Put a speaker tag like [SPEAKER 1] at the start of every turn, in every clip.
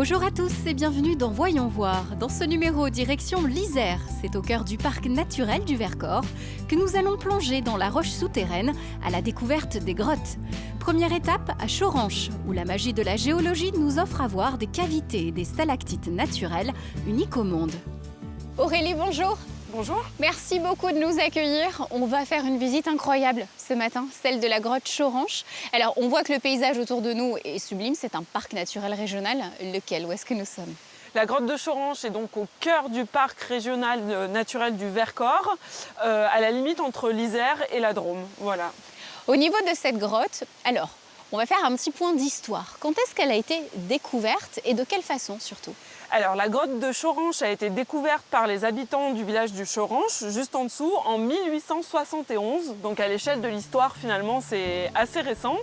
[SPEAKER 1] Bonjour à tous et bienvenue dans Voyons voir. Dans ce numéro, direction l'Isère, c'est au cœur du parc naturel du Vercors que nous allons plonger dans la roche souterraine à la découverte des grottes. Première étape à Choranche, où la magie de la géologie nous offre à voir des cavités et des stalactites naturelles uniques au monde. Aurélie, bonjour.
[SPEAKER 2] Bonjour.
[SPEAKER 1] Merci beaucoup de nous accueillir. On va faire une visite incroyable ce matin, celle de la grotte Choranche. Alors, on voit que le paysage autour de nous est sublime. C'est un parc naturel régional. Lequel? Où est-ce que nous sommes?
[SPEAKER 2] La grotte de Choranche est donc au cœur du parc régional naturel du Vercors, à la limite entre l'Isère et la Drôme. Voilà.
[SPEAKER 1] Au niveau de cette grotte, alors, on va faire un petit point d'histoire. Quand est-ce qu'elle a été découverte et de quelle façon surtout?
[SPEAKER 2] Alors, la grotte de Choranche a été découverte par les habitants du village du Choranche, juste en dessous, en 1871. Donc, à l'échelle de l'histoire, finalement, c'est assez récent.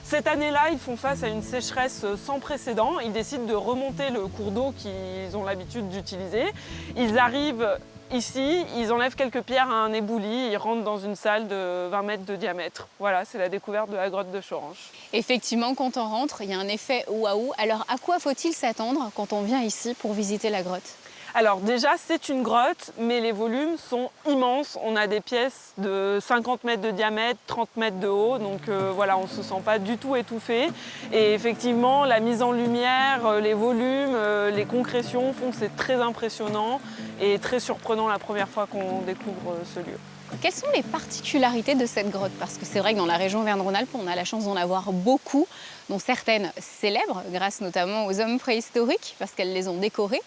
[SPEAKER 2] Cette année-là, ils font face à une sécheresse sans précédent. Ils décident de remonter le cours d'eau qu'ils ont l'habitude d'utiliser. Ils arrivent ici, ils enlèvent quelques pierres à un éboulis, ils rentrent dans une salle de 20 mètres de diamètre. Voilà, c'est la découverte de la grotte de Choranche.
[SPEAKER 1] Effectivement, quand on rentre, il y a un effet waouh. Alors, à quoi faut-il s'attendre quand on vient ici pour visiter la grotte?
[SPEAKER 2] Alors déjà, c'est une grotte, mais les volumes sont immenses. On a des pièces de 50 mètres de diamètre, 30 mètres de haut, donc voilà, on ne se sent pas du tout étouffé. Et effectivement, la mise en lumière, les volumes, les concrétions font que c'est très impressionnant et très surprenant la première fois qu'on découvre ce lieu.
[SPEAKER 1] Quelles sont les particularités de cette grotte? Parce que c'est vrai que dans la région Auvergne-Rhône-Alpes, on a la chance d'en avoir beaucoup, dont certaines célèbres, grâce notamment aux hommes préhistoriques, parce qu'elles les ont décorées.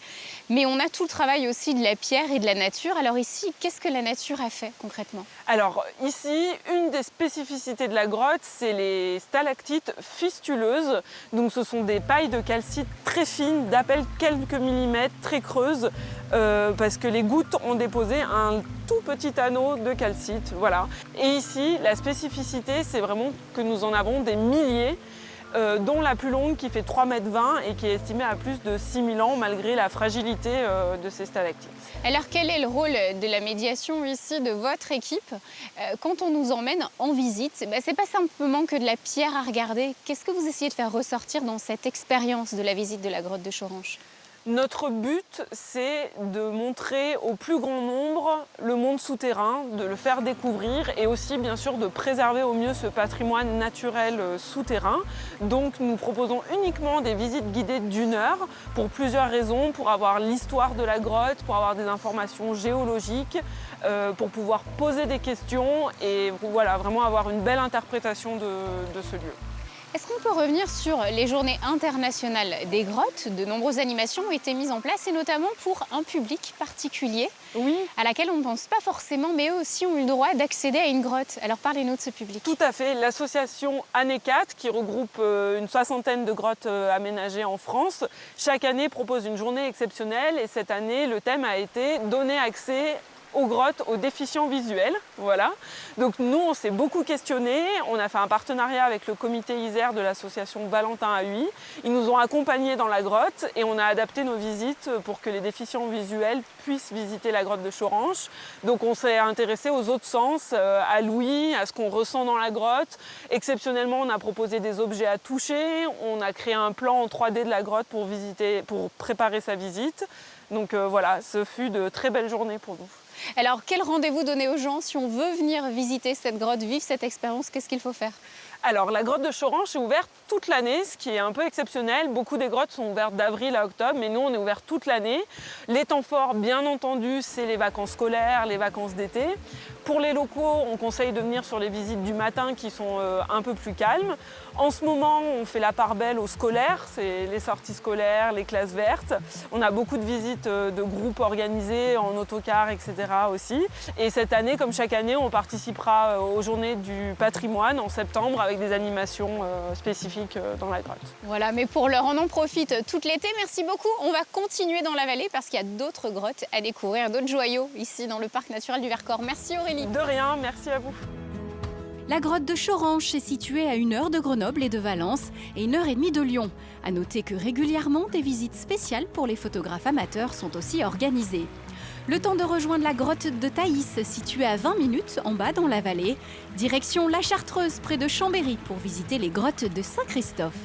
[SPEAKER 1] Mais on a tout le travail aussi de la pierre et de la nature. Alors ici, qu'est-ce que la nature a fait concrètement?
[SPEAKER 2] Alors ici, une des spécificités de la grotte, c'est les stalactites fistuleuses. Donc ce sont des pailles de calcite très fines, d'à peine quelques millimètres, très creuses, parce que les gouttes ont déposé un tout petit anneau de calcite. Voilà. Et ici, la spécificité, c'est vraiment que nous en avons des milliers, dont la plus longue qui fait 3,20 m et qui est estimée à plus de 6000 ans malgré la fragilité de ces stalactites.
[SPEAKER 1] Alors quel est le rôle de la médiation ici de votre équipe quand on nous emmène en visite? C'est pas simplement que de la pierre à regarder. Qu'est-ce que vous essayez de faire ressortir dans cette expérience de la visite de la grotte de Choranche?
[SPEAKER 2] Notre but, c'est de montrer au plus grand nombre le monde souterrain, de le faire découvrir et aussi bien sûr de préserver au mieux ce patrimoine naturel souterrain. Donc nous proposons uniquement des visites guidées d'1 heure pour plusieurs raisons, pour avoir l'histoire de la grotte, pour avoir des informations géologiques, pour pouvoir poser des questions et voilà, vraiment avoir une belle interprétation de ce lieu.
[SPEAKER 1] Est-ce qu'on peut revenir sur les journées internationales des grottes? De nombreuses animations ont été mises en place et notamment pour un public particulier,
[SPEAKER 2] oui,
[SPEAKER 1] à laquelle on ne pense pas forcément, mais eux aussi ont eu le droit d'accéder à une grotte. Alors parlez-nous de ce public.
[SPEAKER 2] Tout à fait. L'association Anécat, qui regroupe une 60aine de grottes aménagées en France, chaque année propose une journée exceptionnelle et cette année, le thème a été « Donner accès aux grottes aux déficients visuels ». Voilà. Donc nous, on s'est beaucoup questionné. On a fait un partenariat avec le comité Isère de l'association Valentin à Huy. Ils nous ont accompagnés dans la grotte et on a adapté nos visites pour que les déficients visuels puissent visiter la grotte de Choranche. Donc on s'est intéressé aux autres sens, à l'ouïe, à ce qu'on ressent dans la grotte. Exceptionnellement, on a proposé des objets à toucher. On a créé un plan en 3D de la grotte pour préparer sa visite. Donc voilà, ce fut de très belles journées pour nous.
[SPEAKER 1] Alors, quel rendez-vous donner aux gens si on veut venir visiter cette grotte, vivre cette expérience? Qu'est-ce qu'il faut faire?
[SPEAKER 2] Alors, la grotte de Choranche est ouverte toute l'année, ce qui est un peu exceptionnel. Beaucoup des grottes sont ouvertes d'avril à octobre, mais nous, on est ouvert toute l'année. Les temps forts, bien entendu, c'est les vacances scolaires, les vacances d'été. Pour les locaux, on conseille de venir sur les visites du matin qui sont un peu plus calmes. En ce moment, on fait la part belle aux scolaires, c'est les sorties scolaires, les classes vertes. On a beaucoup de visites de groupes organisés en autocar, etc. aussi. Et cette année, comme chaque année, on participera aux Journées du patrimoine en septembre avec des animations spécifiques dans la grotte.
[SPEAKER 1] Voilà, mais pour l'heure, on en profite toute l'été. Merci beaucoup. On va continuer dans la vallée parce qu'il y a d'autres grottes à découvrir, d'autres joyaux ici dans le parc naturel du Vercors. Merci Aurélie.
[SPEAKER 2] De rien, merci à vous.
[SPEAKER 1] La grotte de Choranche est située à 1 heure de Grenoble et de Valence et 1h30 de Lyon. À noter que régulièrement, des visites spéciales pour les photographes amateurs sont aussi organisées. Le temps de rejoindre la grotte de Thaïs, située à 20 minutes en bas dans la vallée. Direction La Chartreuse, près de Chambéry, pour visiter les grottes de Saint-Christophe.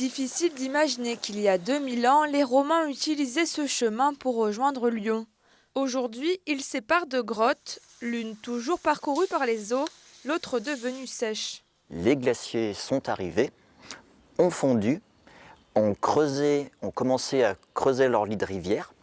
[SPEAKER 3] Difficile d'imaginer qu'il y a 2000 ans, les Romains utilisaient ce chemin pour rejoindre Lyon. Aujourd'hui, ils séparent deux grottes, l'une toujours parcourue par les eaux, l'autre devenue sèche.
[SPEAKER 4] Les glaciers sont arrivés, ont fondu, ont commencé à creuser leur lit de rivière.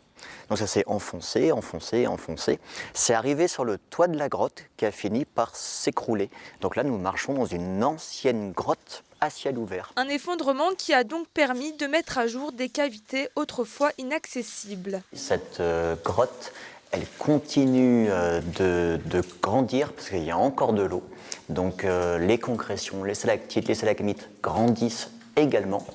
[SPEAKER 4] Donc ça s'est enfoncé, enfoncé, enfoncé. C'est arrivé sur le toit de la grotte qui a fini par s'écrouler. Donc là, nous marchons dans une ancienne grotte à ciel ouvert.
[SPEAKER 3] Un effondrement qui a donc permis de mettre à jour des cavités autrefois inaccessibles.
[SPEAKER 4] Cette grotte, elle continue de grandir parce qu'il y a encore de l'eau. Donc les concrétions, les stalactites, les stalagmites grandissent également.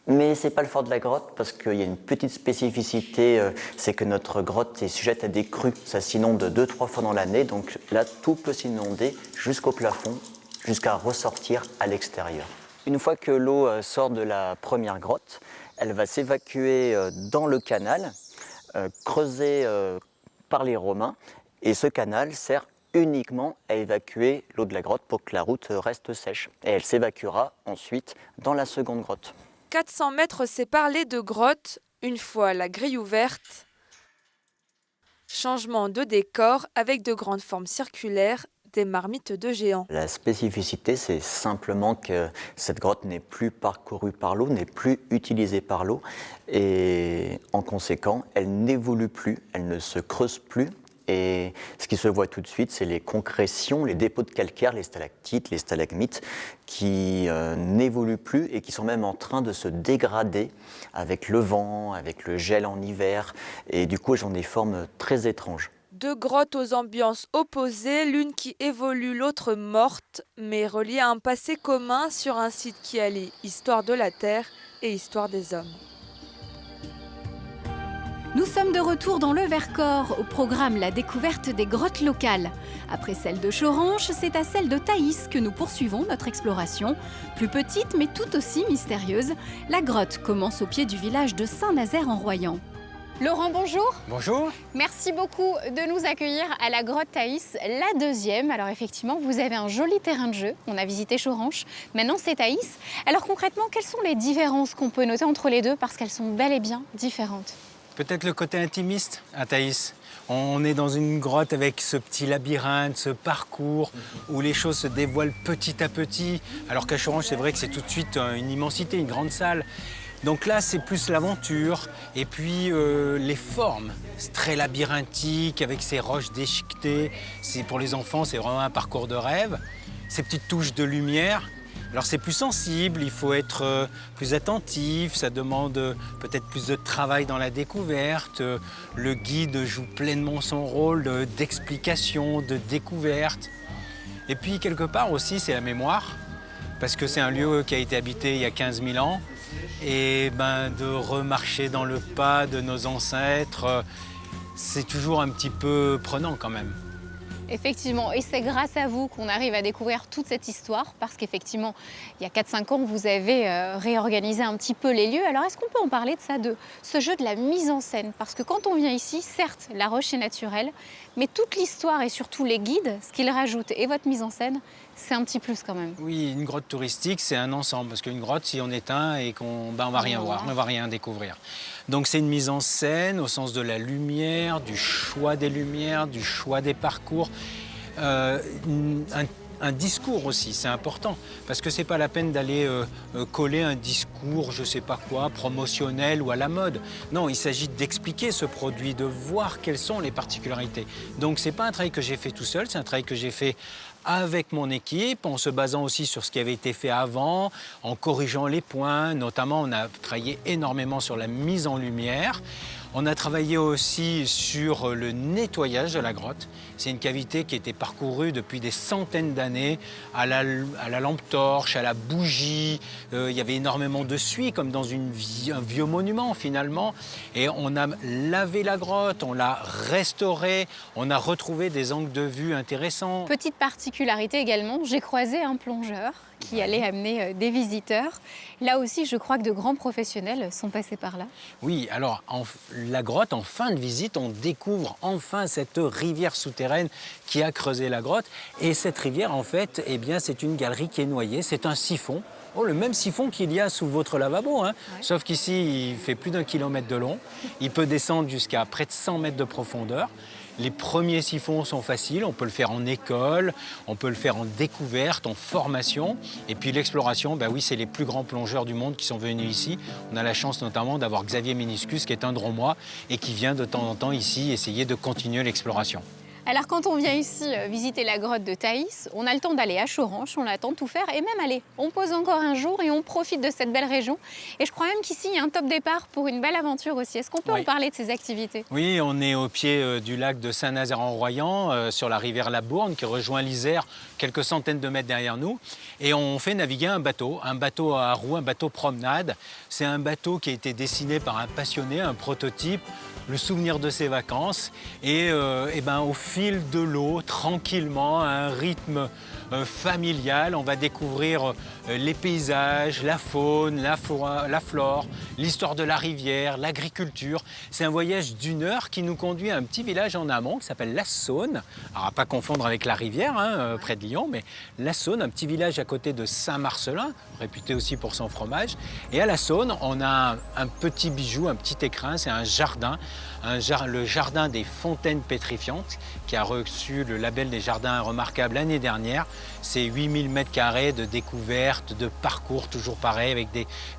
[SPEAKER 4] Mais ce n'est pas le fort de la grotte parce qu'il y a une petite spécificité, c'est que notre grotte est sujette à des crues. Ça s'inonde 2-3 fois dans l'année, donc là tout peut s'inonder jusqu'au plafond, jusqu'à ressortir à l'extérieur. Une fois que l'eau sort de la première grotte, elle va s'évacuer dans le canal, creusé par les Romains, et ce canal sert uniquement à évacuer l'eau de la grotte pour que la route reste sèche. Et elle s'évacuera ensuite dans la seconde grotte.
[SPEAKER 3] 400 mètres séparent les deux grottes, une fois la grille ouverte. Changement de décor avec de grandes formes circulaires, des marmites de géants.
[SPEAKER 4] La spécificité, c'est simplement que cette grotte n'est plus parcourue par l'eau, n'est plus utilisée par l'eau. Et en conséquent, elle n'évolue plus, elle ne se creuse plus. Et ce qui se voit tout de suite, c'est les concrétions, les dépôts de calcaire, les stalactites, les stalagmites, qui n'évoluent plus et qui sont même en train de se dégrader avec le vent, avec le gel en hiver. Et du coup, elles ont des formes très étranges.
[SPEAKER 3] Deux grottes aux ambiances opposées, l'une qui évolue, l'autre morte, mais reliée à un passé commun sur un site qui allie histoire de la Terre et histoire des hommes.
[SPEAKER 1] Nous sommes de retour dans le Vercors, au programme La découverte des grottes locales. Après celle de Choranche, c'est à celle de Thaïs que nous poursuivons notre exploration. Plus petite mais tout aussi mystérieuse, la grotte commence au pied du village de Saint-Nazaire en Royan. Laurent, bonjour.
[SPEAKER 5] Bonjour.
[SPEAKER 1] Merci beaucoup de nous accueillir à la grotte Thaïs, la deuxième. Alors effectivement, vous avez un joli terrain de jeu. On a visité Choranche, maintenant c'est Thaïs. Alors concrètement, quelles sont les différences qu'on peut noter entre les deux parce qu'elles sont bel et bien différentes?
[SPEAKER 5] Peut-être le côté intimiste à Thaïs. On est dans une grotte avec ce petit labyrinthe, ce parcours où les choses se dévoilent petit à petit. Alors qu'à Choranche, c'est vrai que c'est tout de suite une immensité, une grande salle. Donc là, c'est plus l'aventure et puis les formes. C'est très labyrinthique avec ces roches déchiquetées. Pour les enfants, c'est vraiment un parcours de rêve. Ces petites touches de lumière. Alors c'est plus sensible, il faut être plus attentif, ça demande peut-être plus de travail dans la découverte. Le guide joue pleinement son rôle d'explication, de découverte. Et puis quelque part aussi c'est la mémoire, parce que c'est un lieu qui a été habité il y a 15 000 ans. Et de remarcher dans le pas de nos ancêtres, c'est toujours un petit peu prenant quand même.
[SPEAKER 1] Effectivement, et c'est grâce à vous qu'on arrive à découvrir toute cette histoire, parce qu'effectivement, il y a 4-5 ans, vous avez réorganisé un petit peu les lieux. Alors, est-ce qu'on peut en parler de ça, de ce jeu de la mise en scène? Parce que quand on vient ici, certes, la roche est naturelle, mais toute l'histoire et surtout les guides, ce qu'ils rajoutent et votre mise en scène, c'est un petit plus quand même.
[SPEAKER 5] Oui, une grotte touristique, c'est un ensemble, parce qu'une grotte, si on éteint et qu'on va rien voir, on ne va rien découvrir. Donc c'est une mise en scène au sens de la lumière, du choix des lumières, du choix des parcours. Un discours aussi, c'est important, parce que c'est pas la peine d'aller coller un discours, je sais pas quoi, promotionnel ou à la mode. Non, il s'agit d'expliquer ce produit, de voir quelles sont les particularités. Donc c'est pas un travail que j'ai fait tout seul, c'est un travail que j'ai fait avec mon équipe, en se basant aussi sur ce qui avait été fait avant, en corrigeant les points. Notamment, on a travaillé énormément sur la mise en lumière. On a travaillé aussi sur le nettoyage de la grotte. C'est une cavité qui a été parcourue depuis des centaines d'années, à la lampe torche, à la bougie. Il y avait énormément de suie, comme dans un vieux monument finalement. Et on a lavé la grotte, on l'a restaurée, on a retrouvé des angles de vue intéressants.
[SPEAKER 1] Petite particularité également, j'ai croisé un plongeur qui allait amener des visiteurs. Là aussi, je crois que de grands professionnels sont passés par là.
[SPEAKER 5] Oui, alors la grotte, en fin de visite, on découvre enfin cette rivière souterraine qui a creusé la grotte. Et cette rivière, en fait, eh bien, c'est une galerie qui est noyée, c'est un siphon Oh, le même siphon qu'il y a sous votre lavabo, hein. Sauf qu'ici, il fait plus d'1 kilomètre de long. Il peut descendre jusqu'à près de 100 mètres de profondeur. Les premiers siphons sont faciles, on peut le faire en école, on peut le faire en découverte, en formation. Et puis l'exploration, bah oui, c'est les plus grands plongeurs du monde qui sont venus ici. On a la chance notamment d'avoir Xavier Meniscus, qui est un Drômois et qui vient de temps en temps ici essayer de continuer l'exploration.
[SPEAKER 1] Alors quand on vient ici visiter la grotte de Thaïs, on a le temps d'aller à Choranche, on a le temps de tout faire et même aller. On pose encore un jour et on profite de cette belle région. Et je crois même qu'ici, il y a un top départ pour une belle aventure aussi. Est-ce qu'on peut en parler de ces activités?
[SPEAKER 5] Oui, on est au pied du lac de Saint-Nazaire-en-Royan, sur la rivière La Bourne, qui rejoint l'Isère, quelques centaines de mètres derrière nous. Et on fait naviguer un bateau à roues, un bateau promenade. C'est un bateau qui a été dessiné par un passionné, un prototype, le souvenir de ses vacances. Et au fil de l'eau, tranquillement, à un rythme familial, on va découvrir les paysages, la faune, la flore, l'histoire de la rivière, l'agriculture. C'est un voyage d'1 heure qui nous conduit à un petit village en amont qui s'appelle La Saône. Alors, à ne pas confondre avec la rivière, près de Lyon, mais La Saône, un petit village à côté de Saint-Marcellin, réputé aussi pour son fromage. Et à La Saône, on a un petit bijou, un petit écrin, c'est un jardin, le jardin des fontaines pétrifiantes, qui a reçu le label des jardins remarquables l'année dernière. C'est 8000 m² de découvertes, de parcours, toujours pareil, avec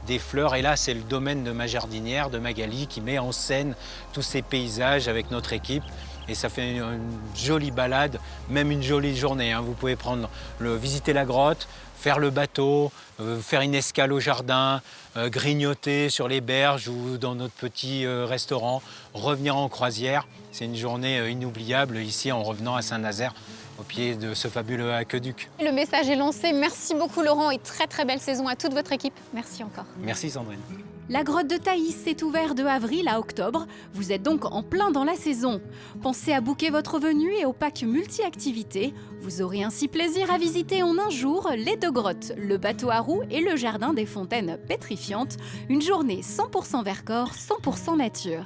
[SPEAKER 5] des fleurs. Et là, c'est le domaine de ma jardinière, de Magali, qui met en scène tous ces paysages avec notre équipe. Et ça fait une jolie balade, même une jolie journée, hein. Vous pouvez visiter la grotte, faire le bateau, faire une escale au jardin, grignoter sur les berges ou dans notre petit restaurant, revenir en croisière. C'est une journée inoubliable ici en revenant à Saint-Nazaire, au pied de ce fabuleux aqueduc.
[SPEAKER 1] Le message est lancé. Merci beaucoup Laurent et très très belle saison à toute votre équipe. Merci encore.
[SPEAKER 5] Merci Sandrine.
[SPEAKER 1] La grotte de Thaïs est ouverte de avril à octobre. Vous êtes donc en plein dans la saison. Pensez à booker votre venue et au pack multi-activités. Vous aurez ainsi plaisir à visiter en un jour les 2 grottes, le bateau à roues et le jardin des fontaines pétrifiantes. Une journée 100% Vercors, 100% nature.